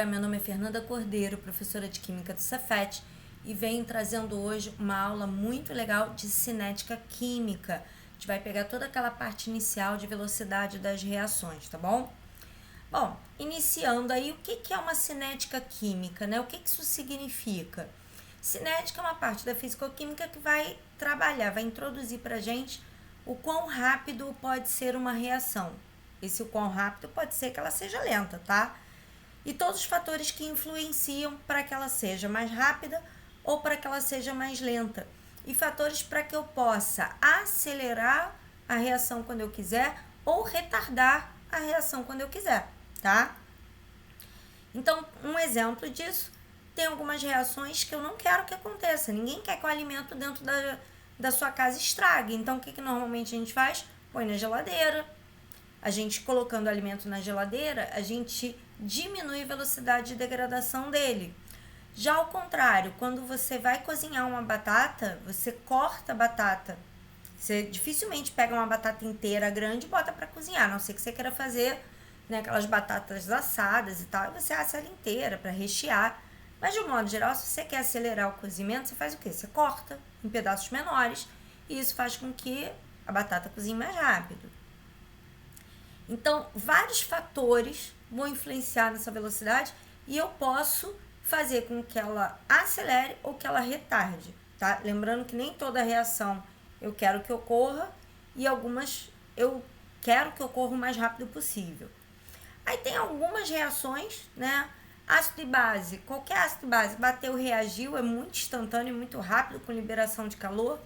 Meu nome é Fernanda Cordeiro, professora de Química do Cefet, e venho trazendo hoje uma aula muito legal de cinética química. A gente vai pegar toda aquela parte inicial de velocidade das reações, tá bom? Bom, iniciando aí, o que é uma cinética química, né? O que isso significa? Cinética é uma parte da fisicoquímica que vai trabalhar, vai introduzir pra gente o quão rápido pode ser uma reação. Esse o quão rápido pode ser que ela seja lenta, tá? E todos os fatores que influenciam para que ela seja mais rápida ou para que ela seja mais lenta. E fatores para que eu possa acelerar a reação quando eu quiser ou retardar a reação quando eu quiser, tá? Então, um exemplo disso, tem algumas reações que eu não quero que aconteça. Ninguém quer que o alimento dentro da sua casa estrague. Então, o que normalmente a gente faz? Põe na geladeira. A gente colocando o alimento na geladeira, a gente diminui a velocidade de degradação dele. Já ao contrário, quando você vai cozinhar uma batata, você corta a batata. Você dificilmente pega uma batata inteira grande e bota para cozinhar, a não ser que você queira fazer, né, aquelas batatas assadas e tal, e você assa ela inteira para rechear. Mas de um modo geral, se você quer acelerar o cozimento, você faz o quê? Você corta em pedaços menores e isso faz com que a batata cozinhe mais rápido. Então, vários fatores vão influenciar nessa velocidade e eu posso fazer com que ela acelere ou que ela retarde, tá? Lembrando que nem toda reação eu quero que ocorra e algumas eu quero que ocorra o mais rápido possível. Aí tem algumas reações, né? Ácido e base. Qualquer ácido e base, bateu, reagiu, é muito instantâneo, muito rápido com liberação de calor.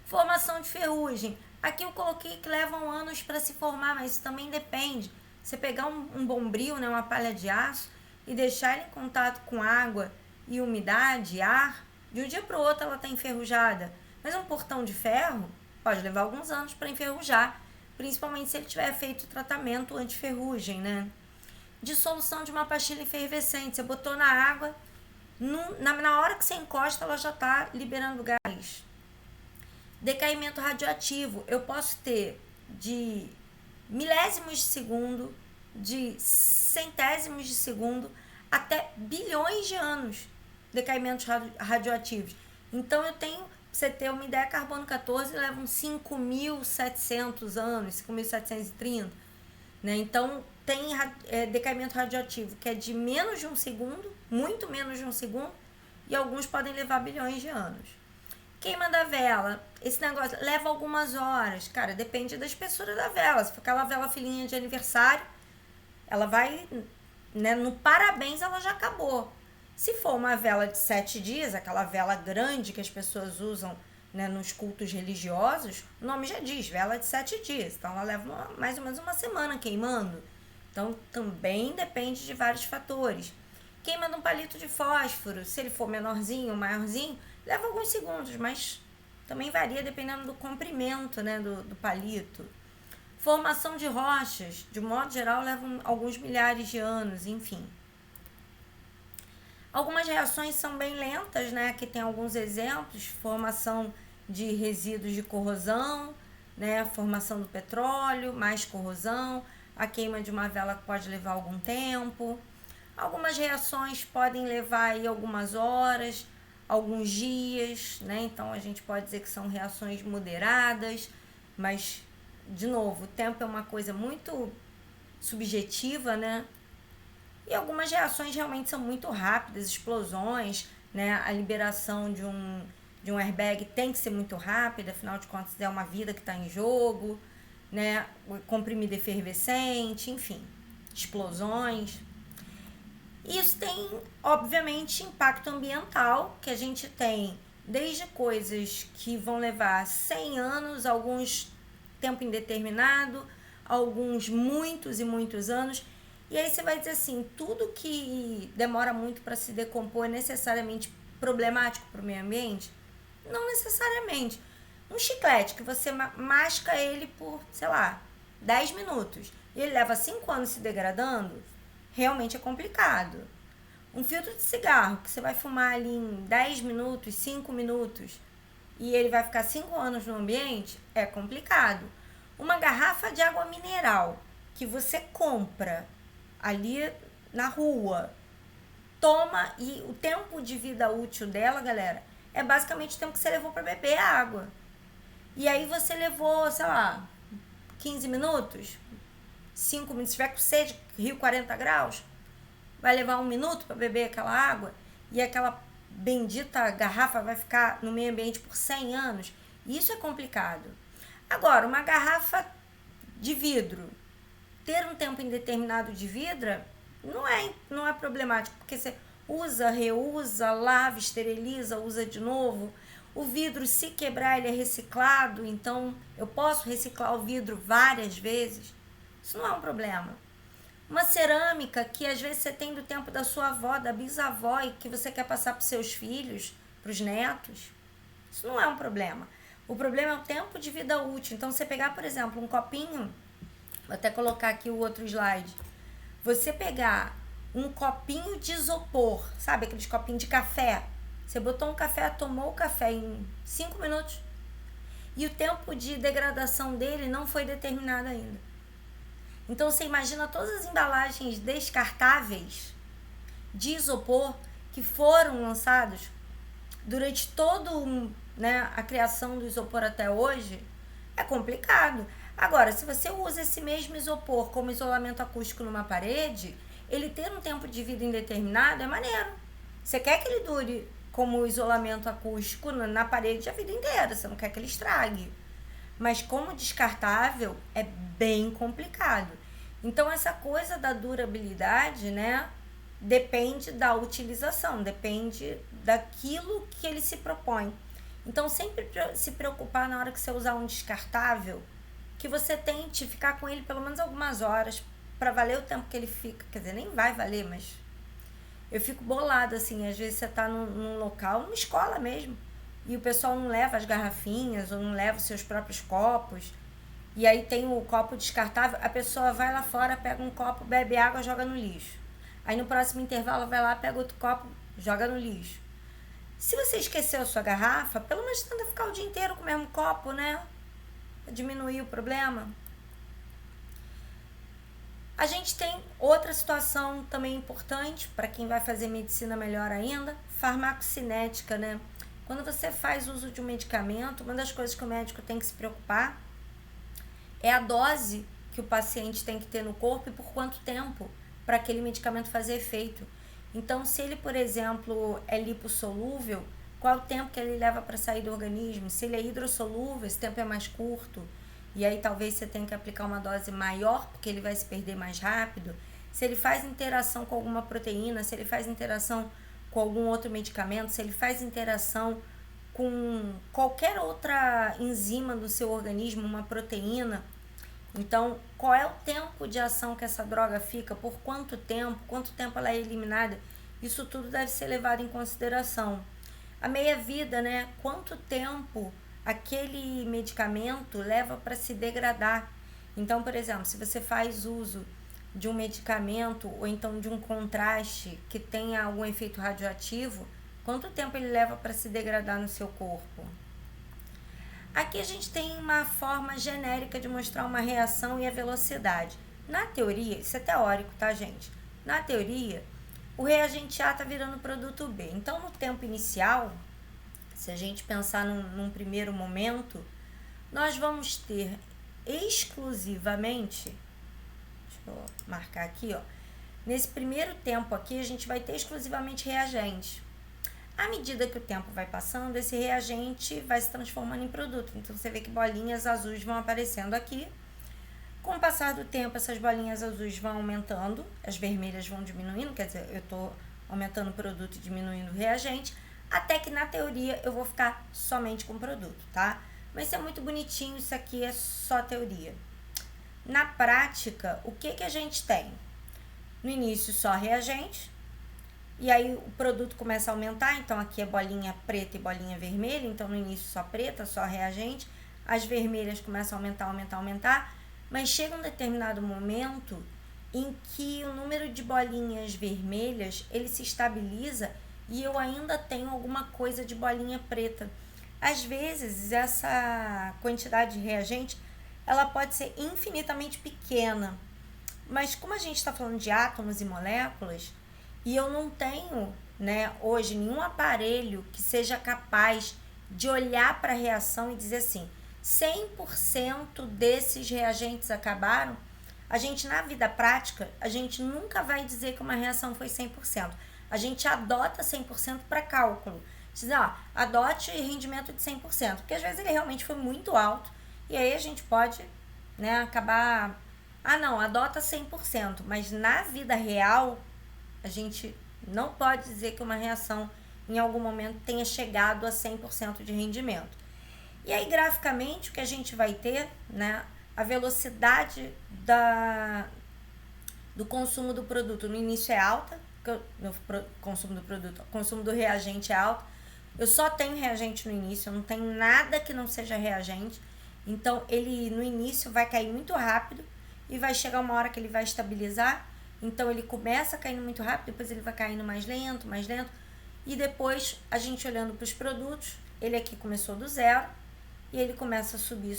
Formação de ferrugem. Aqui eu coloquei que levam anos para se formar, mas isso também depende. Você pegar um bombril, né, uma palha de aço, e deixar ele em contato com água e umidade, ar, de um dia para o outro ela está enferrujada. Mas um portão de ferro pode levar alguns anos para enferrujar, principalmente se ele tiver feito tratamento anti-ferrugem, né? Dissolução de uma pastilha efervescente. Você botou na água, na hora que você encosta, ela já está liberando gás. Decaimento radioativo, eu posso ter de milésimos de segundo, de centésimos de segundo, até bilhões de anos decaimentos radioativos. Então eu tenho, pra você ter uma ideia, carbono 14 leva uns 5.700 anos, 5.730, né? Então tem decaimento radioativo que é de menos de um segundo, muito menos de um segundo, e alguns podem levar bilhões de anos. Queima da vela, esse negócio leva algumas horas, cara, depende da espessura da vela. Se for aquela vela filhinha de aniversário, ela vai, né, no parabéns ela já acabou. Se for uma vela de 7 dias, aquela vela grande que as pessoas usam, né, nos cultos religiosos, o nome já diz, vela de 7 dias. Então ela leva mais ou menos uma semana queimando. Então também depende de vários fatores. Queima de um palito de fósforo, se ele for menorzinho ou maiorzinho, leva alguns segundos, mas também varia dependendo do comprimento, né, do palito. Formação de rochas, de modo geral, levam alguns milhares de anos, enfim. Algumas reações são bem lentas, né? Aqui tem alguns exemplos: formação de resíduos de corrosão, né? Formação do petróleo, mais corrosão, a queima de uma vela pode levar algum tempo. Algumas reações podem levar aí algumas horas, alguns dias, né? Então a gente pode dizer que são reações moderadas, mas, de novo, o tempo é uma coisa muito subjetiva, né? E algumas reações realmente são muito rápidas, explosões, né? A liberação de um airbag tem que ser muito rápida, afinal de contas é uma vida que está em jogo, né? O comprimido efervescente, enfim, explosões. Isso tem, obviamente, impacto ambiental, que a gente tem desde coisas que vão levar 100 anos, alguns tempo indeterminado, alguns muitos e muitos anos. E aí você vai dizer assim, tudo que demora muito para se decompor é necessariamente problemático para o meio ambiente? Não necessariamente. Um chiclete que você masca ele por, sei lá, 10 minutos e ele leva 5 anos se degradando, realmente é complicado. Um filtro de cigarro que você vai fumar ali em 10 minutos, 5 minutos e ele vai ficar 5 anos no ambiente, é complicado. Uma garrafa de água mineral que você compra ali na rua toma, e o tempo de vida útil dela, galera, é basicamente o tempo que você levou para beber a água. E aí você levou, sei lá, 15 minutos, 5 minutos, se tiver com sede, Rio 40 graus, vai levar 1 minuto para beber aquela água, e aquela bendita garrafa vai ficar no meio ambiente por 100 anos. Isso é complicado. Agora, uma garrafa de vidro, ter um tempo indeterminado de vidro, não é problemático, porque você usa, reusa, lava, esteriliza, usa de novo. O vidro, se quebrar, ele é reciclado, então eu posso reciclar o vidro várias vezes. Isso não é um problema. Uma cerâmica que às vezes você tem do tempo da sua avó, da bisavó, e que você quer passar para os seus filhos, para os netos, isso não é um problema. O problema é o tempo de vida útil. Então, você pegar, por exemplo, um copinho, vou até colocar aqui o outro slide, você pegar um copinho de isopor, sabe, aqueles copinhos de café, você botou um café, tomou o café em 5 minutos, e o tempo de degradação dele não foi determinado ainda. Então, você imagina todas as embalagens descartáveis de isopor que foram lançados durante a criação do isopor até hoje. É complicado. Agora, se você usa esse mesmo isopor como isolamento acústico numa parede, ele ter um tempo de vida indeterminado é maneiro. Você quer que ele dure como isolamento acústico na parede a vida inteira, você não quer que ele estrague. Mas como descartável é bem complicado. Então, essa coisa da durabilidade, depende da utilização, depende daquilo que ele se propõe. Então, sempre se preocupar na hora que você usar um descartável, que você tente ficar com ele pelo menos algumas horas para valer o tempo que ele fica. Quer dizer, nem vai valer, mas eu fico bolada, assim, às vezes você tá num local, numa escola mesmo, e o pessoal não leva as garrafinhas ou não leva os seus próprios copos, e aí tem o copo descartável, a pessoa vai lá fora, pega um copo, bebe água, joga no lixo. Aí no próximo intervalo vai lá, pega outro copo, joga no lixo. Se você esqueceu a sua garrafa, pelo menos tenta ficar o dia inteiro com o mesmo copo, pra diminuir o problema. A gente tem outra situação também importante, para quem vai fazer medicina melhor ainda, farmacocinética, Quando você faz uso de um medicamento, uma das coisas que o médico tem que se preocupar é a dose que o paciente tem que ter no corpo e por quanto tempo para aquele medicamento fazer efeito. Então, se ele, por exemplo, é lipossolúvel, qual o tempo que ele leva para sair do organismo? Se ele é hidrossolúvel, esse tempo é mais curto, e aí talvez você tenha que aplicar uma dose maior, porque ele vai se perder mais rápido. Se ele faz interação com alguma proteína, se ele faz interação com algum outro medicamento, se ele faz interação com qualquer outra enzima do seu organismo, uma proteína. Então, qual é o tempo de ação que essa droga fica, por quanto tempo ela é eliminada, isso tudo deve ser levado em consideração. A meia-vida, quanto tempo aquele medicamento leva para se degradar. Então, por exemplo, se você faz uso de um medicamento ou então de um contraste que tenha algum efeito radioativo, quanto tempo ele leva para se degradar no seu corpo? Aqui a gente tem uma forma genérica de mostrar uma reação e a velocidade. Na teoria, isso é teórico, tá, gente? Na teoria, o reagente A está virando produto B. Então, no tempo inicial, se a gente pensar num primeiro momento, nós vamos ter exclusivamente, deixa eu marcar aqui, nesse primeiro tempo aqui, a gente vai ter exclusivamente reagente. À medida que o tempo vai passando, esse reagente vai se transformando em produto. Então, você vê que bolinhas azuis vão aparecendo aqui. Com o passar do tempo, essas bolinhas azuis vão aumentando, as vermelhas vão diminuindo, quer dizer, eu estou aumentando o produto e diminuindo o reagente, até que na teoria eu vou ficar somente com o produto, tá? Mas isso é muito bonitinho, isso aqui é só teoria. Na prática, o que a gente tem? No início, só reagente. E aí o produto começa a aumentar, então aqui é bolinha preta e bolinha vermelha, então no início só preta, só reagente, as vermelhas começam a aumentar, mas chega um determinado momento em que o número de bolinhas vermelhas, ele se estabiliza e eu ainda tenho alguma coisa de bolinha preta. Às vezes essa quantidade de reagente, ela pode ser infinitamente pequena, mas como a gente está falando de átomos e moléculas, E eu não tenho, né, hoje nenhum aparelho que seja capaz de olhar para a reação e dizer assim, 100% desses reagentes acabaram. A gente, na vida prática, a gente nunca vai dizer que uma reação foi 100%. A gente adota 100% para cálculo. Diz, adote rendimento de 100%, porque às vezes ele realmente foi muito alto, e aí a gente pode, né, acabar... não, adota 100%, mas na vida real, a gente não pode dizer que uma reação em algum momento tenha chegado a 100% de rendimento. E aí, graficamente, o que a gente vai ter, né, a velocidade do consumo do produto no início é alta, consumo do produto, consumo do reagente é alto. Eu só tenho reagente no início, eu não tenho nada que não seja reagente. Então, ele no início vai cair muito rápido e vai chegar uma hora que ele vai estabilizar. Então, ele começa caindo muito rápido, depois ele vai caindo mais lento. E depois, a gente olhando para os produtos, ele aqui começou do zero e ele começa a subir,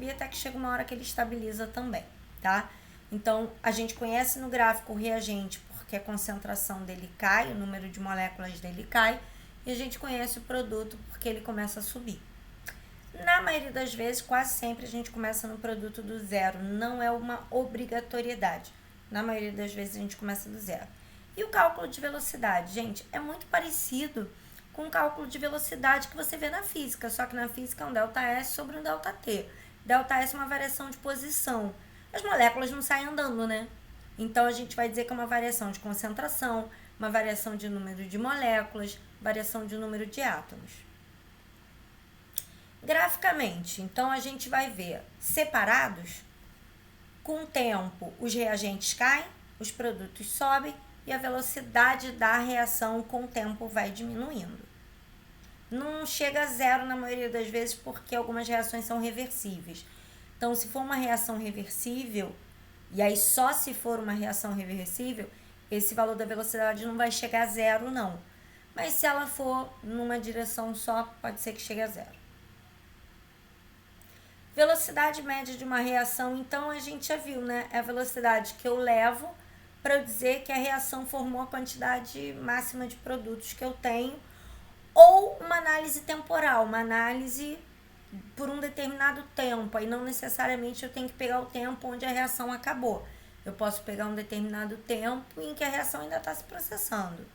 até que chega uma hora que ele estabiliza também, tá? Então, a gente conhece no gráfico o reagente porque a concentração dele cai, o número de moléculas dele cai, e a gente conhece o produto porque ele começa a subir. Na maioria das vezes, quase sempre, a gente começa no produto do zero, não é uma obrigatoriedade. Na maioria das vezes, a gente começa do zero. E o cálculo de velocidade, gente, é muito parecido com o cálculo de velocidade que você vê na física, só que na física é um ΔS sobre um ΔT. ΔS é uma variação de posição. As moléculas não saem andando, né? Então, a gente vai dizer que é uma variação de concentração, uma variação de número de moléculas, variação de número de átomos. Graficamente, então, a gente vai ver separados, com o tempo, os reagentes caem, os produtos sobem e a velocidade da reação com o tempo vai diminuindo. Não chega a zero na maioria das vezes porque algumas reações são reversíveis. Então, se for uma reação reversível, e aí só se for uma reação reversível, esse valor da velocidade não vai chegar a zero, não. Mas se ela for numa direção só, pode ser que chegue a zero. Velocidade média de uma reação, então, a gente já viu, né? É a velocidade que eu levo para eu dizer que a reação formou a quantidade máxima de produtos que eu tenho, ou uma análise temporal, uma análise por um determinado tempo, aí não necessariamente eu tenho que pegar o tempo onde a reação acabou. Eu posso pegar um determinado tempo em que a reação ainda está se processando.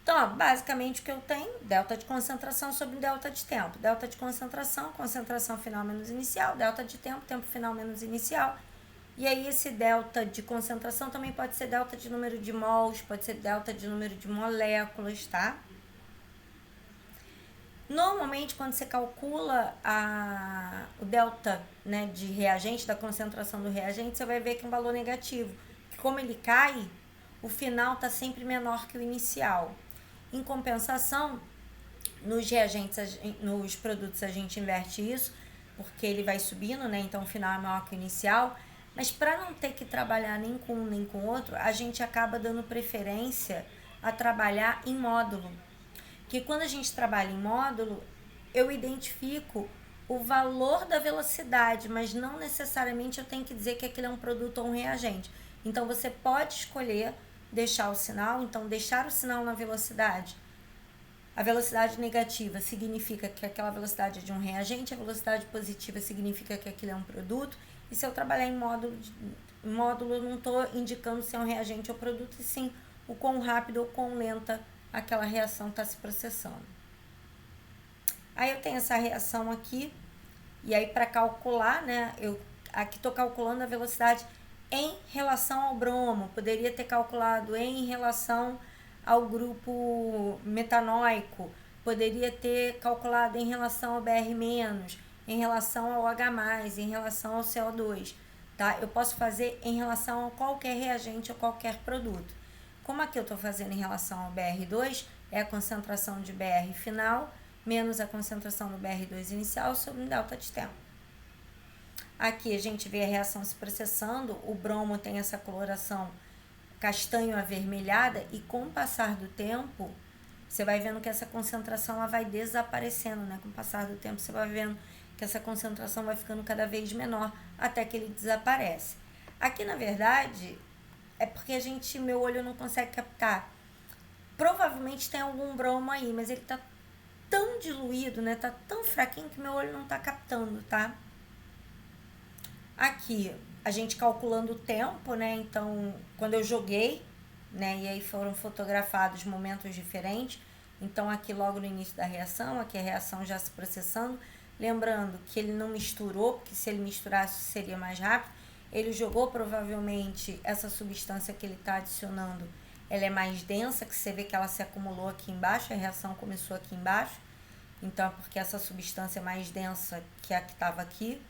Então, basicamente o que eu tenho, delta de concentração sobre delta de tempo. Delta de concentração, concentração final menos inicial, delta de tempo, tempo final menos inicial. E aí esse delta de concentração também pode ser delta de número de mols, pode ser delta de número de moléculas, tá? Normalmente, quando você calcula o delta, né, de reagente, da concentração do reagente, você vai ver que é um valor negativo. Como ele cai, o final está sempre menor que o inicial. Em compensação, nos reagentes, nos produtos, a gente inverte isso, porque ele vai subindo, né? Então, o final é maior que o inicial. Mas para não ter que trabalhar nem com um nem com o outro, a gente acaba dando preferência a trabalhar em módulo. Que quando a gente trabalha em módulo, eu identifico o valor da velocidade, mas não necessariamente eu tenho que dizer que aquilo é um produto ou um reagente. Então, você pode escolher deixar o sinal, então deixar o sinal na velocidade. A velocidade negativa significa que aquela velocidade é de um reagente, a velocidade positiva significa que aquilo é um produto. E se eu trabalhar em módulo eu não estou indicando se é um reagente ou produto, e sim o quão rápido ou quão lenta aquela reação está se processando. Aí eu tenho essa reação aqui, e aí para calcular, né, eu aqui estou calculando a velocidade em relação ao bromo, poderia ter calculado em relação ao grupo metanoico, poderia ter calculado em relação ao BR-, em relação ao H+, em relação ao CO2, tá? Eu posso fazer em relação a qualquer reagente ou qualquer produto. Como aqui eu estou fazendo em relação ao BR2, é a concentração de BR final menos a concentração do BR2 inicial sobre um delta de tempo. Aqui a gente vê a reação se processando, o bromo tem essa coloração castanho avermelhada e com o passar do tempo, você vai vendo que essa concentração ela vai desaparecendo, né? Com o passar do tempo você vai vendo que essa concentração vai ficando cada vez menor até que ele desaparece. Aqui, na verdade, é porque meu olho não consegue captar. Provavelmente tem algum bromo aí, mas ele tá tão diluído, né? Tá tão fraquinho que meu olho não tá captando, tá? Aqui, a gente calculando o tempo, né? Então, quando eu joguei, né? E aí foram fotografados momentos diferentes. Então, aqui logo no início da reação, aqui a reação já se processando. Lembrando que ele não misturou, porque se ele misturasse seria mais rápido. Ele jogou provavelmente essa substância que ele está adicionando, ela é mais densa, que você vê que ela se acumulou aqui embaixo, a reação começou aqui embaixo. Então, é porque essa substância é mais densa que a que estava aqui.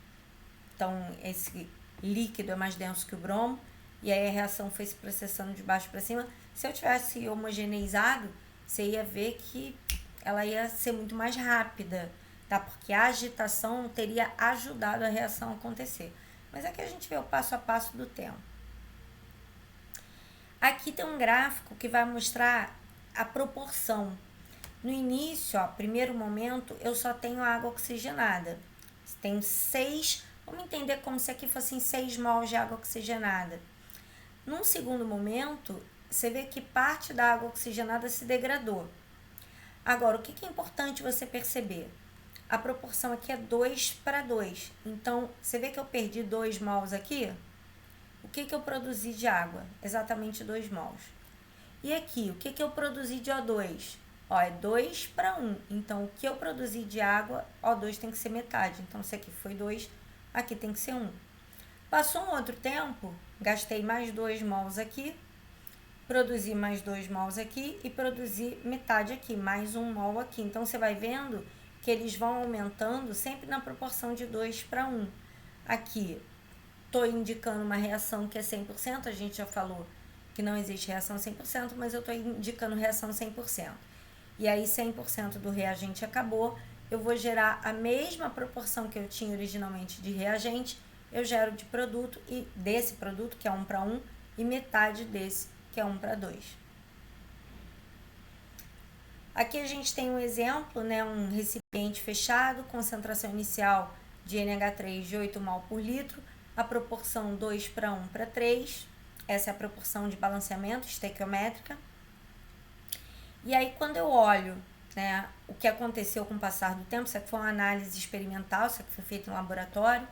Então, esse líquido é mais denso que o bromo. E aí a reação foi se processando de baixo para cima. Se eu tivesse homogeneizado, você ia ver que ela ia ser muito mais rápida, tá? Porque a agitação teria ajudado a reação a acontecer. Mas aqui a gente vê o passo a passo do tempo. Aqui tem um gráfico que vai mostrar a proporção. No início, ó, primeiro momento, eu só tenho água oxigenada. Tenho 6, vamos entender como se aqui fossem 6 mols de água oxigenada. Num segundo momento, você vê que parte da água oxigenada se degradou. Agora, o que é importante você perceber? A proporção aqui é 2:2. Então, você vê que eu perdi 2 mols aqui? O que eu produzi de água? Exatamente 2 mols. E aqui, o que eu produzi de O2? Ó, é 2:1. Então, o que eu produzi de água, O2 tem que ser metade. Então, se aqui foi 2, aqui tem que ser 1. Passou um outro tempo, gastei mais 2 mols aqui, produzi mais 2 mols aqui e produzi metade aqui, mais 1 mol aqui. Então, você vai vendo que eles vão aumentando sempre na proporção de 2:1. Aqui, estou indicando uma reação que é 100%, a gente já falou que não existe reação 100%, mas eu estou indicando reação 100%. E aí 100% do reagente acabou, eu vou gerar a mesma proporção que eu tinha originalmente de reagente, eu gero de produto, e desse produto, que é 1:1, e metade desse, que é 1:2. Aqui a gente tem um exemplo, né, um recipiente fechado, concentração inicial de NH3 de 8 mol por litro, a proporção 2:1:3, essa é a proporção de balanceamento estequiométrica. E aí, quando eu olho, né, o que aconteceu com o passar do tempo, isso aqui foi uma análise experimental, isso aqui foi feito em laboratório.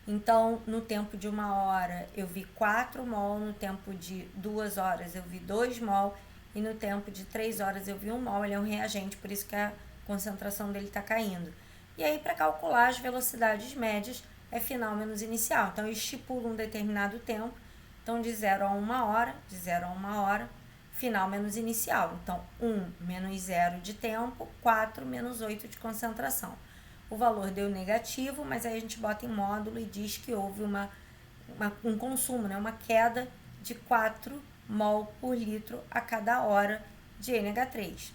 Então, no tempo de 1 hora, eu vi 4 mol, no tempo de 2 horas, eu vi 2 mol, e no tempo de 3 horas, eu vi 1 mol. Ele é um reagente, por isso que a concentração dele está caindo. E aí, para calcular as velocidades médias, é final menos inicial. Então, eu estipulo um determinado tempo. Então, de 0 a 1 hora, de 0 a 1 hora, final menos inicial. Então, 1 menos 0 de tempo, 4 menos 8 de concentração. O valor deu negativo, mas aí a gente bota em módulo e diz que houve um consumo, né? Uma queda de 4 mol por litro a cada hora de NH3.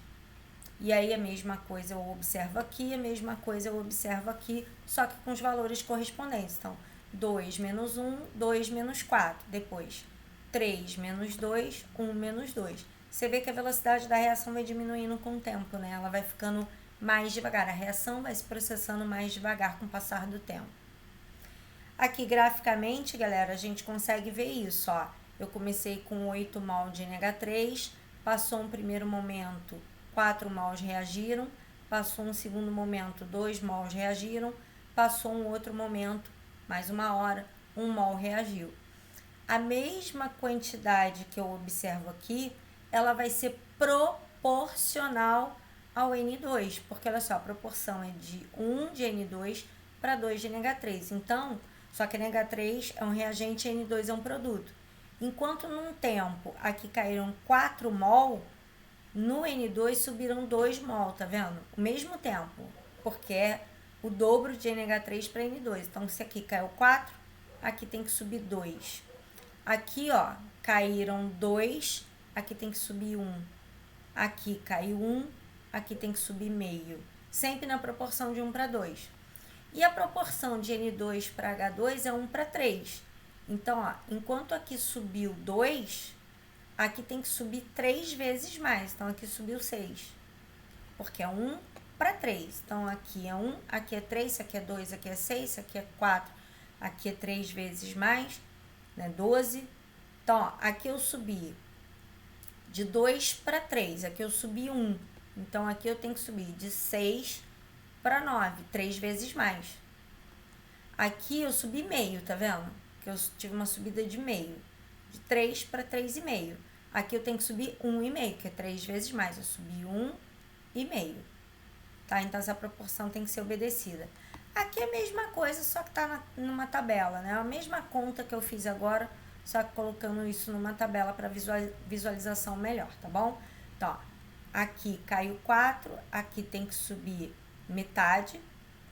E aí a mesma coisa eu observo aqui, a mesma coisa eu observo aqui, só que com os valores correspondentes. Então, 2 menos 1, 2 menos 4. Depois, 3 menos 2, 1 menos 2. Você vê que a velocidade da reação vai diminuindo com o tempo, né? Ela vai ficando mais devagar. A reação vai se processando mais devagar com o passar do tempo. Aqui, graficamente, galera, a gente consegue ver isso, ó. Eu comecei com 8 mol de NH3, passou um primeiro momento, 4 mols reagiram, passou um segundo momento, 2 mols reagiram, passou um outro momento, mais 1 hora, 1 mol reagiu. A mesma quantidade que eu observo aqui, ela vai ser proporcional ao N2, porque olha só, a proporção é de 1 de N2 para 2 de NH3. Então, só que NH3 é um reagente e N2 é um produto. Enquanto num tempo aqui caíram 4 mol, no N2 subiram 2 mol, tá vendo? O mesmo tempo, porque é o dobro de NH3 para N2. Então, se aqui caiu 4, aqui tem que subir 2. Aqui, ó, caíram 2, aqui tem que subir 1. Aqui caiu 1, aqui tem que subir meio. Sempre na proporção de 1:2. E a proporção de N2 para H2 é 1:3. Então, ó, enquanto aqui subiu 2, aqui tem que subir 3 vezes mais. Então, aqui subiu 6. Porque é 1:3. Então, aqui é 1, aqui é 3, isso aqui é 2, aqui é 6, isso aqui é 4, aqui é 3 vezes mais, né? 12. Então, ó, aqui eu subi de 2 para 3, aqui eu subi 1. Então, aqui eu tenho que subir de 6 para 9, 3 vezes mais. Aqui eu subi meio, tá vendo? Que eu tive uma subida de meio, de 3 para 3,5. Aqui eu tenho que subir 1,5, que é 3 vezes mais. Eu subi 1,5, tá? Então, essa proporção tem que ser obedecida. Aqui é a mesma coisa, só que tá numa tabela, né? A mesma conta que eu fiz agora, só que colocando isso numa tabela para visualização melhor, tá bom? Então, ó, aqui caiu 4, aqui tem que subir metade,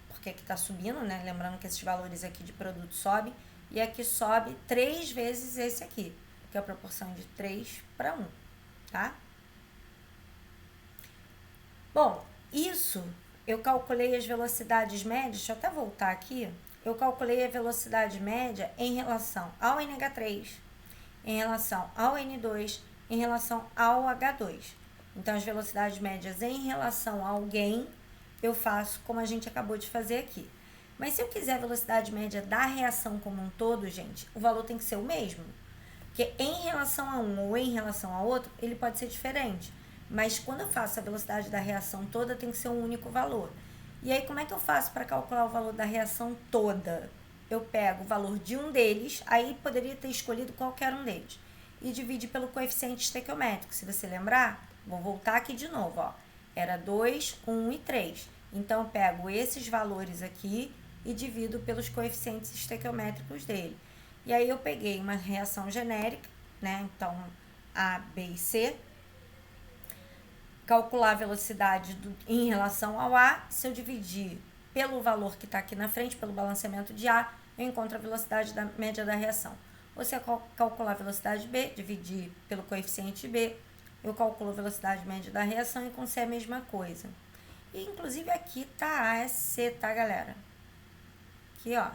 porque aqui tá subindo, né? Lembrando que esses valores aqui de produto sobem, e aqui sobe 3 vezes esse aqui, que é a proporção de 3 para 1, tá? Bom, isso eu calculei as velocidades médias, deixa eu até voltar aqui, eu calculei a velocidade média em relação ao NH3, em relação ao N2, em relação ao H2. Então, as velocidades médias em relação a alguém, eu faço como a gente acabou de fazer aqui. Mas se eu quiser a velocidade média da reação como um todo, gente, o valor tem que ser o mesmo. Porque em relação a um ou em relação a outro, ele pode ser diferente. Mas quando eu faço a velocidade da reação toda, tem que ser um único valor. E aí, como é que eu faço para calcular o valor da reação toda? Eu pego o valor de um deles, aí poderia ter escolhido qualquer um deles, e divide pelo coeficiente estequiométrico. Se você lembrar, vou voltar aqui de novo, ó. Era 2, 1 e 3. Então, eu pego esses valores aqui e divido pelos coeficientes estequiométricos dele. E aí, eu peguei uma reação genérica, né? Então, A, B e C. Calcular a velocidade em relação ao A. Se eu dividir pelo valor que está aqui na frente, pelo balanceamento de A, eu encontro a velocidade média da reação. Ou se eu calcular a velocidade B, dividir pelo coeficiente B, eu calculo a velocidade média da reação e com C é a mesma coisa. E, inclusive, aqui tá A, é C, tá, galera? Aqui, ó,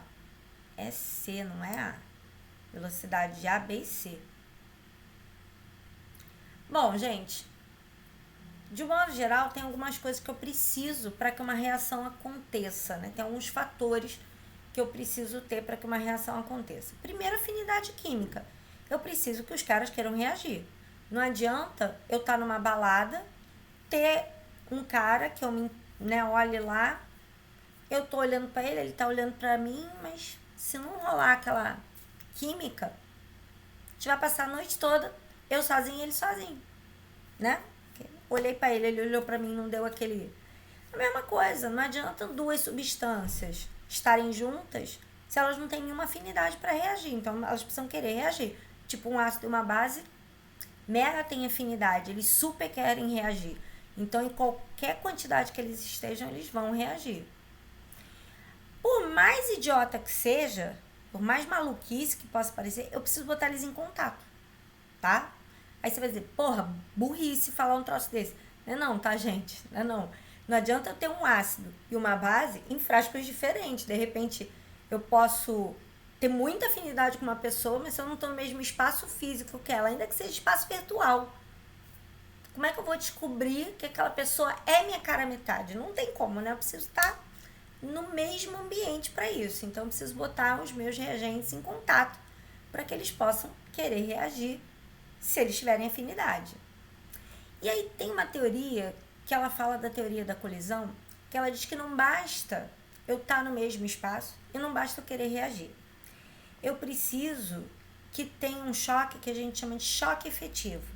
é C, não é A. Velocidade de A, B e C. Bom, gente, de modo geral, tem algumas coisas que eu preciso para que uma reação aconteça, né? Tem alguns fatores que eu preciso ter para que uma reação aconteça. Primeiro, afinidade química. Eu preciso que os caras queiram reagir. Não adianta eu estar numa balada, ter um cara que eu olhe lá, eu tô olhando para ele, ele tá olhando para mim, mas se não rolar aquela química, a gente vai passar a noite toda, eu sozinho e ele sozinho, né? Olhei para ele, ele olhou para mim, não deu aquele... A mesma coisa, não adianta duas substâncias estarem juntas se elas não têm nenhuma afinidade para reagir. Então, elas precisam querer reagir. Tipo, um ácido e uma base mega tem afinidade, eles super querem reagir. Então, em qualquer quantidade que eles estejam, eles vão reagir. Por mais idiota que seja, por mais maluquice que possa parecer, eu preciso botar eles em contato, tá? Aí você vai dizer, porra, burrice falar um troço desse. Não é não, tá, gente? Não é não. Não adianta eu ter um ácido e uma base em frascos diferentes. De repente, eu posso ter muita afinidade com uma pessoa, mas se eu não estou no mesmo espaço físico que ela, ainda que seja espaço virtual, como é que eu vou descobrir que aquela pessoa é minha cara metade? Não tem como, né? Eu preciso estar no mesmo ambiente para isso. Então, eu preciso botar os meus reagentes em contato para que eles possam querer reagir se eles tiverem afinidade. E aí tem uma teoria que ela fala da teoria da colisão, que ela diz que não basta eu estar no mesmo espaço e não basta eu querer reagir. Eu preciso que tenha um choque que a gente chama de choque efetivo.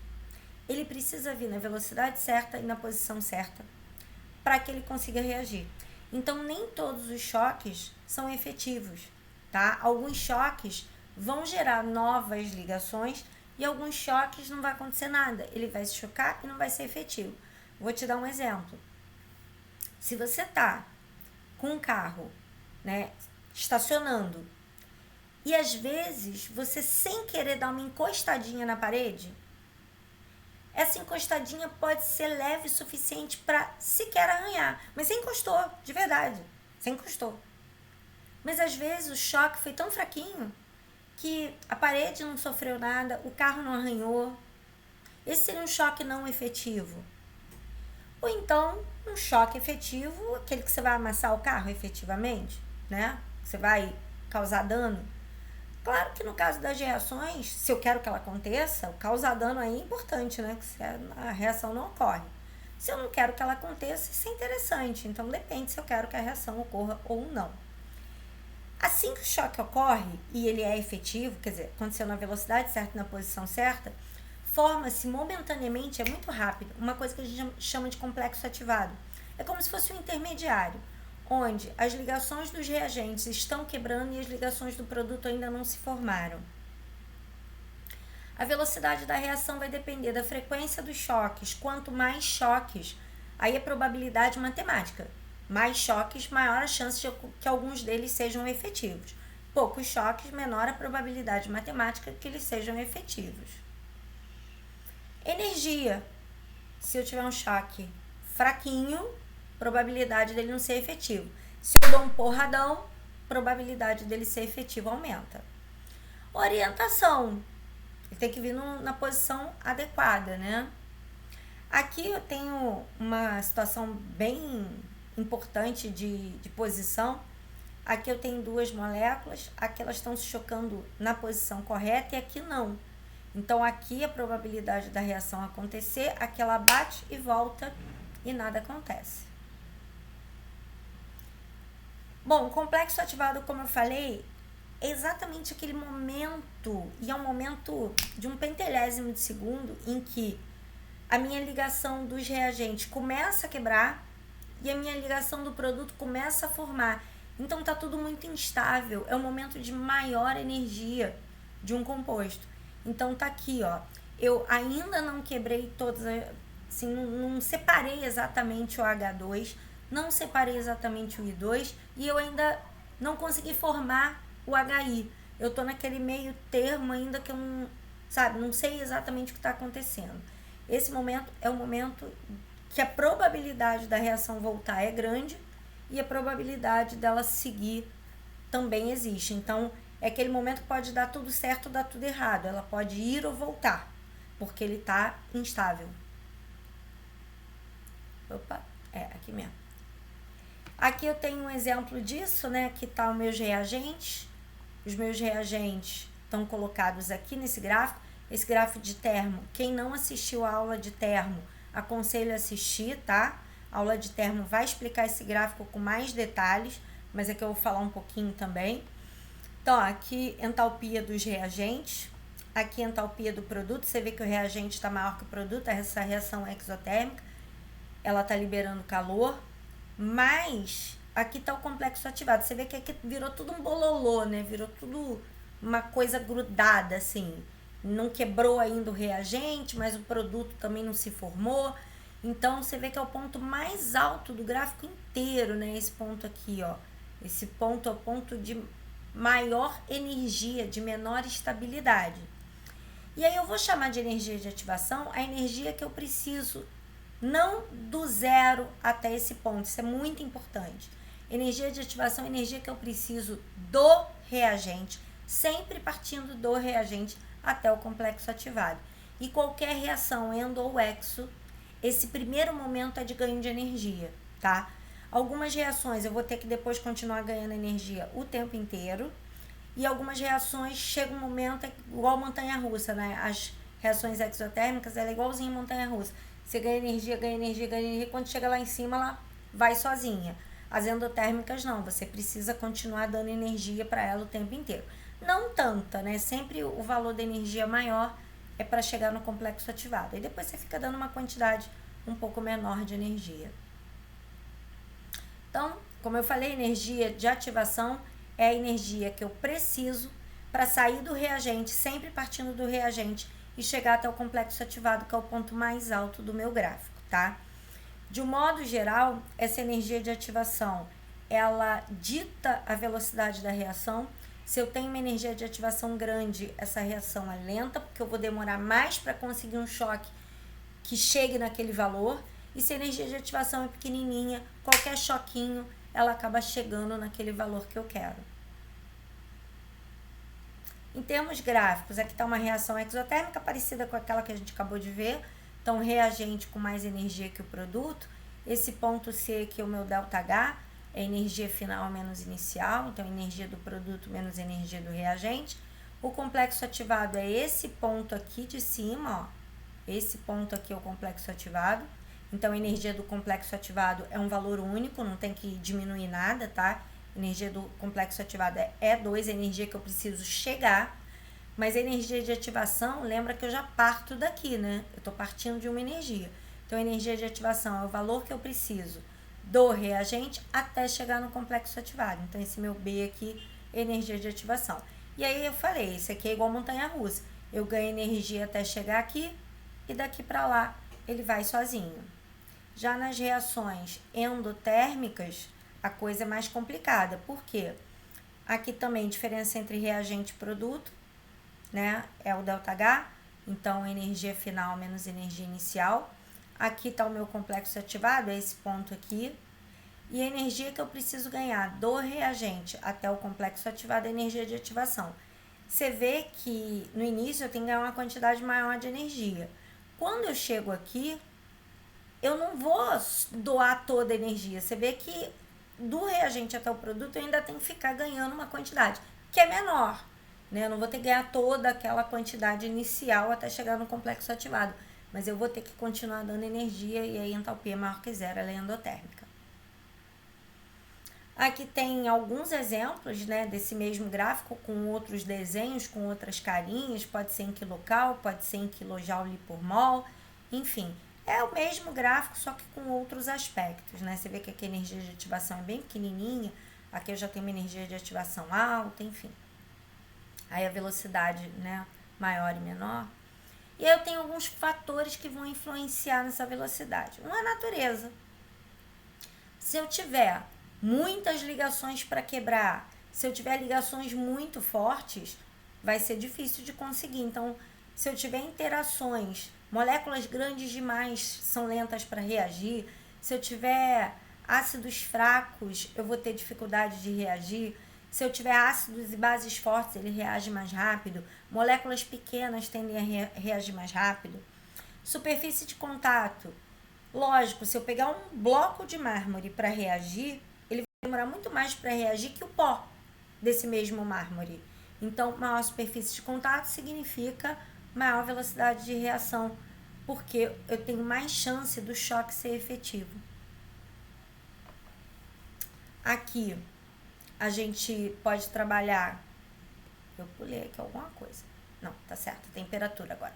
Ele precisa vir na velocidade certa e na posição certa para que ele consiga reagir. Então, nem todos os choques são efetivos, tá? Alguns choques vão gerar novas ligações e alguns choques não vai acontecer nada. Ele vai se chocar e não vai ser efetivo. Vou te dar um exemplo. Se você tá com um carro, né, estacionando, e às vezes você sem querer dar uma encostadinha na parede, essa encostadinha pode ser leve o suficiente para sequer arranhar. Mas você encostou, de verdade. Você encostou. Mas às vezes o choque foi tão fraquinho que a parede não sofreu nada, o carro não arranhou. Esse seria um choque não efetivo. Ou então, um choque efetivo, aquele que você vai amassar o carro efetivamente, né? Você vai causar dano. Claro que no caso das reações, se eu quero que ela aconteça, o causar dano aí é importante, né? Que se a reação não ocorre. Se eu não quero que ela aconteça, isso é interessante. Então depende se eu quero que a reação ocorra ou não. Assim que o choque ocorre e ele é efetivo, quer dizer, aconteceu na velocidade certa, na posição certa, forma-se momentaneamente, é muito rápido, uma coisa que a gente chama de complexo ativado. É como se fosse um intermediário, onde as ligações dos reagentes estão quebrando e as ligações do produto ainda não se formaram. A velocidade da reação vai depender da frequência dos choques. Quanto mais choques, aí é probabilidade matemática. Mais choques, maior a chance de que alguns deles sejam efetivos. Poucos choques, menor a probabilidade matemática que eles sejam efetivos. Energia. Se eu tiver um choque fraquinho, probabilidade dele não ser efetivo. Se eu dou um porradão, probabilidade dele ser efetivo aumenta. Orientação. Ele tem que vir na posição adequada, né? Aqui eu tenho uma situação bem importante de posição. Aqui eu tenho duas moléculas, aqui elas estão se chocando na posição correta e aqui não. Então aqui a probabilidade da reação acontecer, aqui ela bate e volta e nada acontece. Bom, o complexo ativado, como eu falei, é exatamente aquele momento, e é um momento de um pentelésimo de segundo em que a minha ligação dos reagentes começa a quebrar e a minha ligação do produto começa a formar. Então tá tudo muito instável, é um momento de maior energia de um composto. Então tá aqui, ó, eu ainda não quebrei todas, assim, não separei exatamente o H2, não separei exatamente o I2 e eu ainda não consegui formar o HI. Eu tô naquele meio termo ainda que eu não sei exatamente o que está acontecendo. Esse momento é o momento que a probabilidade da reação voltar é grande e a probabilidade dela seguir também existe. Então, é aquele momento que pode dar tudo certo ou dar tudo errado. Ela pode ir ou voltar, porque ele está instável. Opa, aqui mesmo. Aqui eu tenho um exemplo disso, né? Aqui tá os meus reagentes. Os meus reagentes estão colocados aqui nesse gráfico. Esse gráfico de termo, quem não assistiu a aula de termo, aconselho a assistir, tá? A aula de termo vai explicar esse gráfico com mais detalhes, mas aqui eu vou falar um pouquinho também. Então, ó, aqui entalpia dos reagentes, aqui entalpia do produto. Você vê que o reagente está maior que o produto, essa reação é exotérmica, ela está liberando calor, mas aqui está o complexo ativado. Você vê que aqui virou tudo um bololô, né? Virou tudo uma coisa grudada, assim. Não quebrou ainda o reagente, mas o produto também não se formou. Então, você vê que é o ponto mais alto do gráfico inteiro, né? Esse ponto aqui, ó. Esse ponto é o ponto de maior energia, de menor estabilidade. E aí eu vou chamar de energia de ativação a energia que eu preciso, não do zero até esse ponto. Isso é muito importante. Energia de ativação é energia que eu preciso do reagente, sempre partindo do reagente até o complexo ativado. E qualquer reação endo ou exo, esse primeiro momento é de ganho de energia, tá? Algumas reações eu vou ter que depois continuar ganhando energia o tempo inteiro. E algumas reações chega um momento, é igual montanha-russa, né? As reações exotérmicas, ela é igualzinha montanha-russa. Você ganha energia, ganha energia, ganha energia. Quando chega lá em cima, ela vai sozinha. As endotérmicas não, você precisa continuar dando energia para ela o tempo inteiro. Não tanta, né? Sempre o valor da energia maior é para chegar no complexo ativado. E depois você fica dando uma quantidade um pouco menor de energia. Então, como eu falei, energia de ativação é a energia que eu preciso para sair do reagente, sempre partindo do reagente e chegar até o complexo ativado, que é o ponto mais alto do meu gráfico, tá? De um modo geral, essa energia de ativação, ela dita a velocidade da reação. Se eu tenho uma energia de ativação grande, essa reação é lenta, porque eu vou demorar mais para conseguir um choque que chegue naquele valor. E se a energia de ativação é pequenininha, qualquer choquinho, ela acaba chegando naquele valor que eu quero. Em termos gráficos, aqui está uma reação exotérmica parecida com aquela que a gente acabou de ver. Então, reagente com mais energia que o produto. Esse ponto C aqui é o meu ΔH, é energia final menos inicial. Então, energia do produto menos energia do reagente. O complexo ativado é esse ponto aqui de cima, ó. Esse ponto aqui é o complexo ativado. Então, a energia do complexo ativado é um valor único, não tem que diminuir nada, tá? A energia do complexo ativado é 2, a energia que eu preciso chegar. Mas a energia de ativação, lembra que eu já parto daqui, né? Eu tô partindo de uma energia. Então, a energia de ativação é o valor que eu preciso do reagente até chegar no complexo ativado. Então, esse meu B aqui é energia de ativação. E aí eu falei, isso aqui é igual montanha-russa. Eu ganho energia até chegar aqui e daqui para lá ele vai sozinho. Já nas reações endotérmicas, a coisa é mais complicada. Por quê? Aqui também diferença entre reagente e produto, né? É o ΔH, então energia final menos energia inicial. Aqui está o meu complexo ativado, é esse ponto aqui. E a energia que eu preciso ganhar do reagente até o complexo ativado é a energia de ativação. Você vê que no início eu tenho que ganhar uma quantidade maior de energia. Quando eu chego aqui, eu não vou doar toda a energia. Você vê que do reagente até o produto eu ainda tenho que ficar ganhando uma quantidade que é menor, né? Eu não vou ter que ganhar toda aquela quantidade inicial até chegar no complexo ativado, mas eu vou ter que continuar dando energia e aí a entalpia é maior que zero, ela é endotérmica. Aqui tem alguns exemplos, né, desse mesmo gráfico com outros desenhos, com outras carinhas, pode ser em quilocal, pode ser em quilojoule por mol, enfim. É o mesmo gráfico, só que com outros aspectos, né? Você vê que aqui a energia de ativação é bem pequenininha, aqui eu já tenho uma energia de ativação alta, enfim. Aí a velocidade, né, maior e menor. E aí eu tenho alguns fatores que vão influenciar nessa velocidade. Um é a natureza. Se eu tiver muitas ligações para quebrar, se eu tiver ligações muito fortes, vai ser difícil de conseguir. Então, se eu tiver interações, moléculas grandes demais são lentas para reagir. Se eu tiver ácidos fracos, eu vou ter dificuldade de reagir. Se eu tiver ácidos e bases fortes, ele reage mais rápido. Moléculas pequenas tendem a reagir mais rápido. Superfície de contato. Lógico, se eu pegar um bloco de mármore para reagir, ele vai demorar muito mais para reagir que o pó desse mesmo mármore. Então, maior superfície de contato significa maior velocidade de reação, porque eu tenho mais chance do choque ser efetivo. Aqui, a gente pode trabalhar... Eu pulei aqui alguma coisa. Não, tá certo, temperatura agora.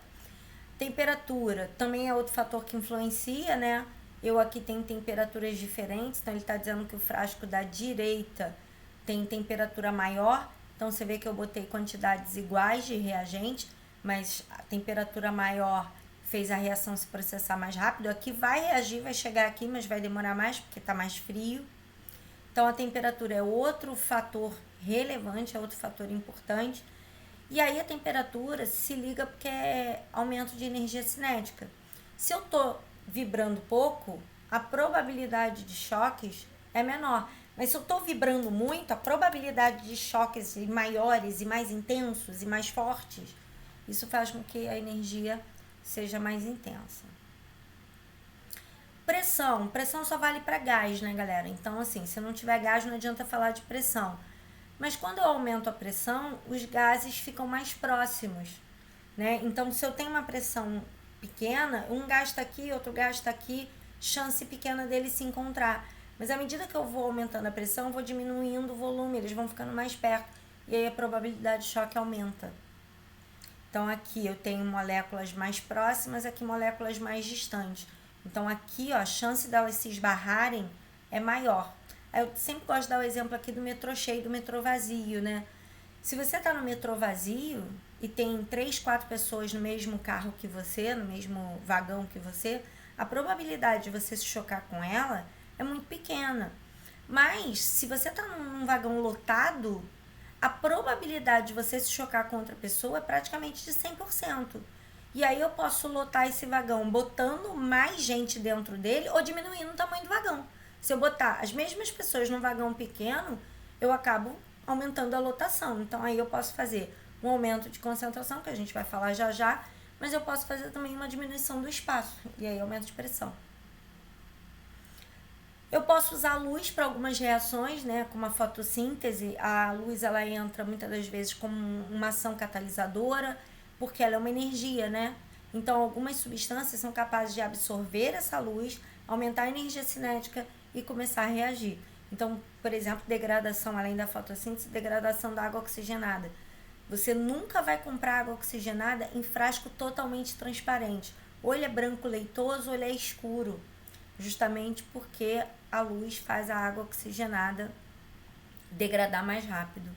Temperatura também é outro fator que influencia, né? Eu aqui tenho temperaturas diferentes, então ele está dizendo que o frasco da direita tem temperatura maior, então você vê que eu botei quantidades iguais de reagente, mas a temperatura maior fez a reação se processar mais rápido. Aqui vai reagir, vai chegar aqui, mas vai demorar mais porque está mais frio. Então a temperatura é outro fator relevante, é outro fator importante. E aí a temperatura se liga porque é aumento de energia cinética. Se eu estou vibrando pouco, a probabilidade de choques é menor. Mas se eu estou vibrando muito, a probabilidade de choques maiores e mais intensos e mais fortes, isso faz com que a energia seja mais intensa. Pressão. Pressão só vale para gás, né, galera? Então, assim, se não tiver gás, não adianta falar de pressão. Mas quando eu aumento a pressão, os gases ficam mais próximos, né? Então, se eu tenho uma pressão pequena, um gás está aqui, outro gás está aqui, chance pequena deles se encontrar. Mas à medida que eu vou aumentando a pressão, eu vou diminuindo o volume, eles vão ficando mais perto. E aí a probabilidade de choque aumenta. Então, aqui eu tenho moléculas mais próximas, aqui moléculas mais distantes. Então, aqui, ó, a chance delas se esbarrarem é maior. Eu sempre gosto de dar o exemplo aqui do metrô cheio e do metrô vazio, né? Se você está no metrô vazio e tem 3, 4 pessoas no mesmo carro que você, no mesmo vagão que você, a probabilidade de você se chocar com ela é muito pequena. Mas, se você está num vagão lotado, a probabilidade de você se chocar com outra pessoa é praticamente de 100%. E aí eu posso lotar esse vagão botando mais gente dentro dele ou diminuindo o tamanho do vagão. Se eu botar as mesmas pessoas num vagão pequeno, eu acabo aumentando a lotação. Então, aí eu posso fazer um aumento de concentração, que a gente vai falar já já, mas eu posso fazer também uma diminuição do espaço, e aí aumento de pressão. Eu posso usar a luz para algumas reações, né, como a fotossíntese. A luz ela entra muitas das vezes como uma ação catalisadora, porque ela é uma energia, né? Então, algumas substâncias são capazes de absorver essa luz, aumentar a energia cinética e começar a reagir. Então, por exemplo, degradação, além da fotossíntese, degradação da água oxigenada. Você nunca vai comprar água oxigenada em frasco totalmente transparente. Ou ele é branco leitoso ou ele é escuro, justamente porque a luz faz a água oxigenada degradar mais rápido.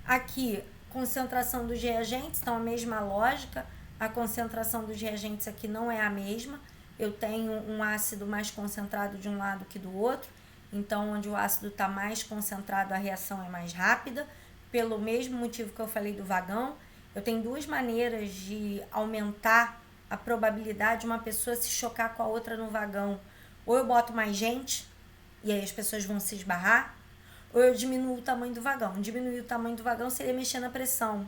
Aqui, concentração dos reagentes, então a mesma lógica, a concentração dos reagentes aqui não é a mesma. Eu tenho um ácido mais concentrado de um lado que do outro, então onde o ácido está mais concentrado a reação é mais rápida, pelo mesmo motivo que eu falei do vagão. Eu tenho duas maneiras de aumentar a probabilidade de uma pessoa se chocar com a outra no vagão. Ou eu boto mais gente, e aí as pessoas vão se esbarrar, ou eu diminuo o tamanho do vagão. Diminuir o tamanho do vagão seria mexer na pressão.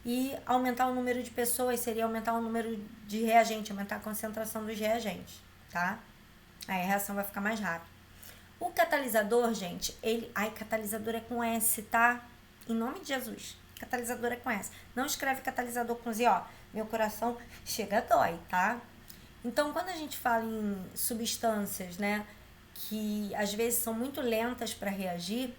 E aumentar o número de pessoas seria aumentar o número de reagentes, aumentar a concentração dos reagentes, tá? Aí a reação vai ficar mais rápida. O catalisador, gente, catalisador é com S, tá? Em nome de Jesus. Catalisador é com S. Não escreve catalisador com Z, ó. Meu coração chega a dói, tá? Então, quando a gente fala em substâncias, né, que às vezes são muito lentas para reagir,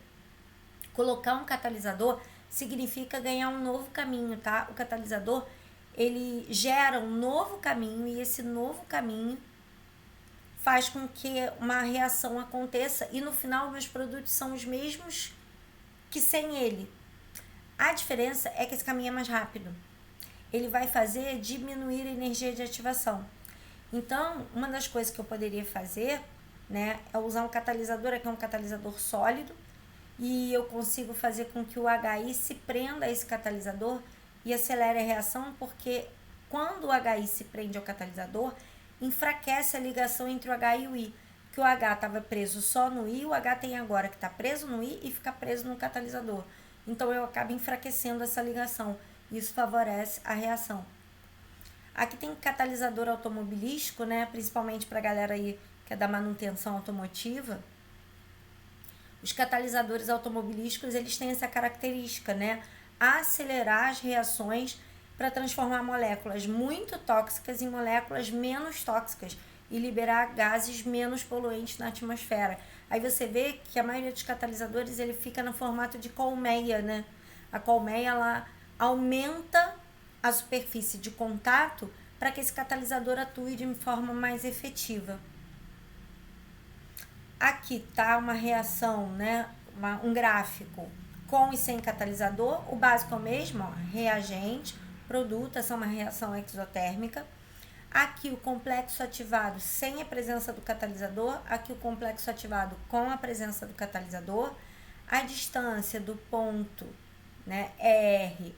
colocar um catalisador significa ganhar um novo caminho, tá? O catalisador, ele gera um novo caminho e esse novo caminho faz com que uma reação aconteça e no final meus produtos são os mesmos que sem ele. A diferença é que esse caminho é mais rápido. Ele vai fazer diminuir a energia de ativação. Então, uma das coisas que eu poderia fazer, né, é usar um catalisador, aqui é um catalisador sólido, e eu consigo fazer com que o HI se prenda a esse catalisador e acelere a reação, porque quando o HI se prende ao catalisador, enfraquece a ligação entre o H e o I, que o H estava preso só no I, o H tem agora que está preso no I e fica preso no catalisador. Então eu acabo enfraquecendo essa ligação. Isso favorece a reação. Aqui tem catalisador automobilístico, né? Principalmente para a galera aí que é da manutenção automotiva. Os catalisadores automobilísticos, eles têm essa característica, né? Acelerar as reações para transformar moléculas muito tóxicas em moléculas menos tóxicas e liberar gases menos poluentes na atmosfera. Aí você vê que a maioria dos catalisadores ele fica no formato de colmeia, né? A colmeia ela aumenta a superfície de contato para que esse catalisador atue de forma mais efetiva. Aqui tá uma reação, né? Um gráfico com e sem catalisador. O básico é o mesmo, ó, reagente, produto, essa é uma reação exotérmica. Aqui o complexo ativado sem a presença do catalisador, aqui o complexo ativado com a presença do catalisador. A distância do ponto, né, R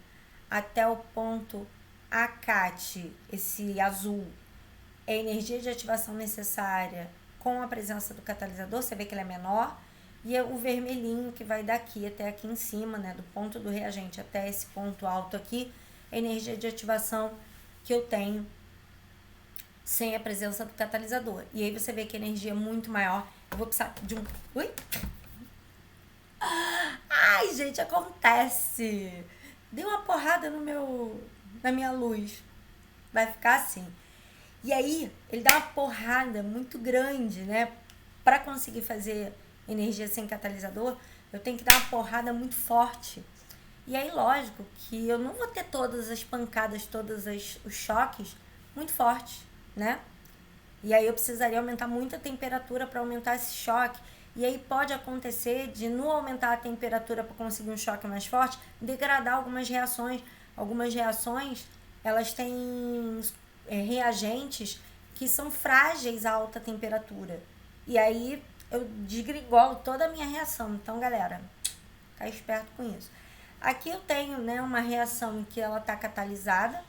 até o ponto ACAT, esse azul, é a energia de ativação necessária com a presença do catalisador, você vê que ele é menor, e é o vermelhinho que vai daqui até aqui em cima, né, do ponto do reagente até esse ponto alto aqui, a energia de ativação que eu tenho sem a presença do catalisador. E aí você vê que a energia é muito maior. Eu vou precisar de um... Ui! Ai, gente, acontece! Deu uma porrada na minha luz. Vai ficar assim. E aí, ele dá uma porrada muito grande, né? Para conseguir fazer energia sem catalisador, eu tenho que dar uma porrada muito forte. E aí, lógico que eu não vou ter todas as pancadas, os choques muito fortes, né? E aí eu precisaria aumentar muito a temperatura para aumentar esse choque. E aí pode acontecer de, no aumentar a temperatura para conseguir um choque mais forte, degradar algumas reações. Algumas reações, elas têm reagentes que são frágeis a alta temperatura. E aí eu desgrigolo toda a minha reação. Então, galera, fica esperto com isso. Aqui eu tenho, né, uma reação em que ela está catalisada.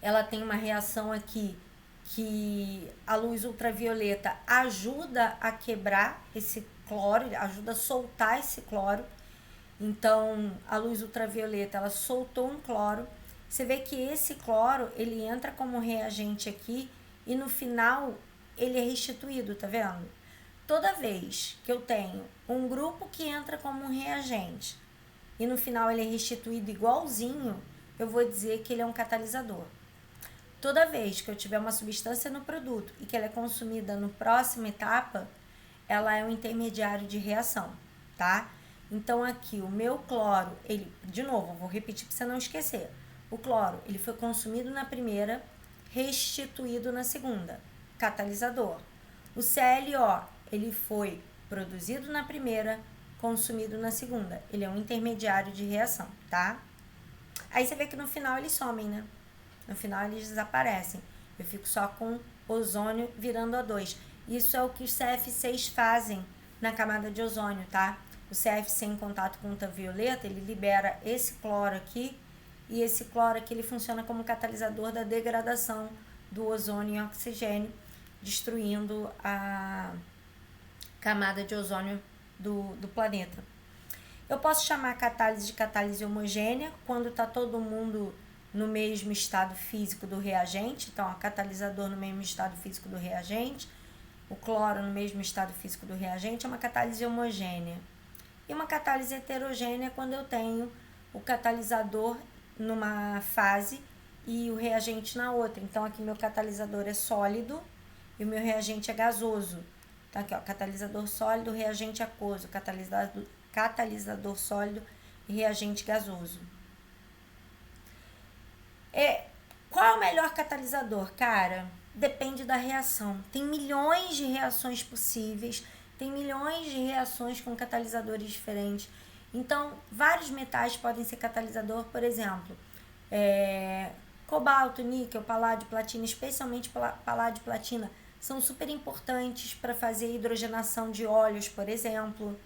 Ela tem uma reação aqui que a luz ultravioleta ajuda a quebrar esse cloro, ajuda a soltar esse cloro. Então, a luz ultravioleta, ela soltou um cloro. Você vê que esse cloro, ele entra como reagente aqui e no final ele é restituído, tá vendo? Toda vez que eu tenho um grupo que entra como um reagente e no final ele é restituído igualzinho, eu vou dizer que ele é um catalisador. Toda vez que eu tiver uma substância no produto e que ela é consumida no próxima etapa, ela é um intermediário de reação, tá? Então aqui o meu cloro, ele, de novo, vou repetir para você não esquecer. O cloro, ele foi consumido na primeira, restituído na segunda, catalisador. O ClO, ele foi produzido na primeira, consumido na segunda. Ele é um intermediário de reação, tá? Aí você vê que no final eles somem, né? No final eles desaparecem. Eu fico só com ozônio virando O2. Isso é o que os CF6 fazem na camada de ozônio, tá? O CF6 em contato com ultravioleta, ele libera esse cloro aqui, e esse cloro aqui ele funciona como catalisador da degradação do ozônio em oxigênio, destruindo a camada de ozônio do planeta. Eu posso chamar a catálise de catálise homogênea quando está todo mundo no mesmo estado físico do reagente. Então, o catalisador no mesmo estado físico do reagente, o cloro no mesmo estado físico do reagente, é uma catálise homogênea. E uma catálise heterogênea é quando eu tenho o catalisador numa fase e o reagente na outra. Então, aqui meu catalisador é sólido e o meu reagente é gasoso. Então, aqui, ó, catalisador sólido, reagente aquoso, catalisador sólido e reagente gasoso. Qual é o melhor catalisador, cara? Depende da reação. Tem milhões de reações possíveis, tem milhões de reações com catalisadores diferentes. Então, vários metais podem ser catalisador, por exemplo, cobalto, níquel, paládio, platina, especialmente paládio e platina, são super importantes para fazer hidrogenação de óleos, por exemplo.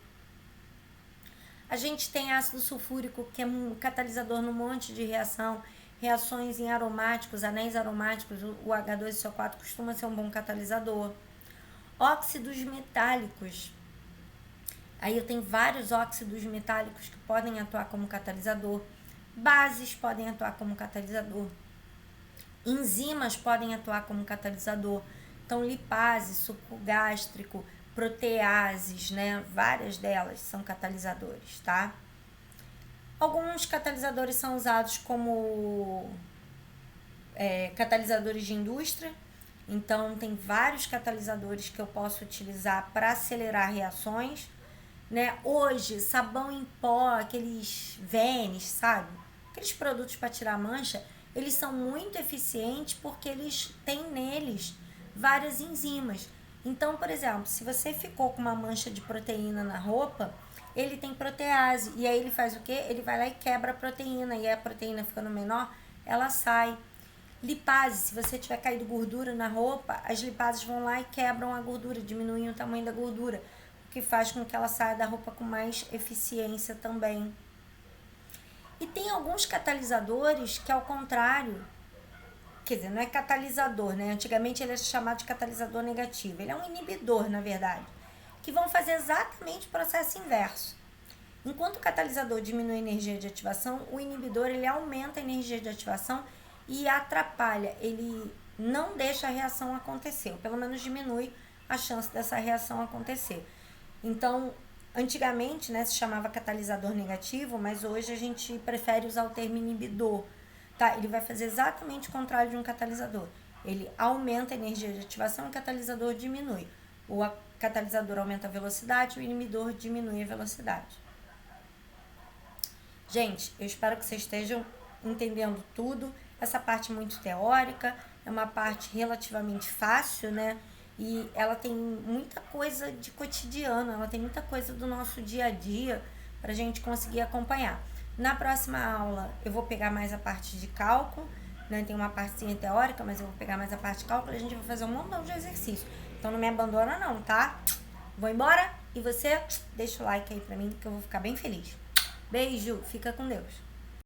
A gente tem ácido sulfúrico, que é um catalisador num monte de reação, reações em aromáticos, anéis aromáticos, o H2SO4 costuma ser um bom catalisador. Óxidos metálicos. Aí eu tenho vários óxidos metálicos que podem atuar como catalisador. Bases podem atuar como catalisador. Enzimas podem atuar como catalisador. Então, lipase, suco gástrico, proteases, né? Várias delas são catalisadores, tá? Alguns catalisadores são usados como catalisadores de indústria. Então, tem vários catalisadores que eu posso utilizar para acelerar reações, né? Hoje, sabão em pó, aqueles Vênis, sabe? Aqueles produtos para tirar mancha, eles são muito eficientes porque eles têm neles várias enzimas. Então, por exemplo, se você ficou com uma mancha de proteína na roupa, ele tem protease. E aí ele faz o quê? Ele vai lá e quebra a proteína. E a proteína ficando menor, ela sai. Lipase, se você tiver caído gordura na roupa, as lipases vão lá e quebram a gordura, diminuem o tamanho da gordura, o que faz com que ela saia da roupa com mais eficiência também. E tem alguns catalisadores que, ao contrário, quer dizer, não é catalisador, né? Antigamente ele era chamado de catalisador negativo. Ele é um inibidor, na verdade, que vão fazer exatamente o processo inverso. Enquanto o catalisador diminui a energia de ativação, o inibidor ele aumenta a energia de ativação e atrapalha. Ele não deixa a reação acontecer, ou pelo menos diminui a chance dessa reação acontecer. Então, antigamente, né, se chamava catalisador negativo, mas hoje a gente prefere usar o termo inibidor. Tá, ele vai fazer exatamente o contrário de um catalisador. Ele aumenta a energia de ativação e o catalisador diminui. O catalisador aumenta a velocidade, o inibidor diminui a velocidade. Gente, eu espero que vocês estejam entendendo tudo. Essa parte muito teórica, é uma parte relativamente fácil, né? E ela tem muita coisa de cotidiano, ela tem muita coisa do nosso dia a dia para a gente conseguir acompanhar. Na próxima aula eu vou pegar mais a parte de cálculo, né? Tem uma partezinha teórica, mas eu vou pegar mais a parte de cálculo e a gente vai fazer um montão de exercício. Então não me abandona não, tá? Vou embora e você deixa o like aí pra mim que eu vou ficar bem feliz. Beijo, fica com Deus.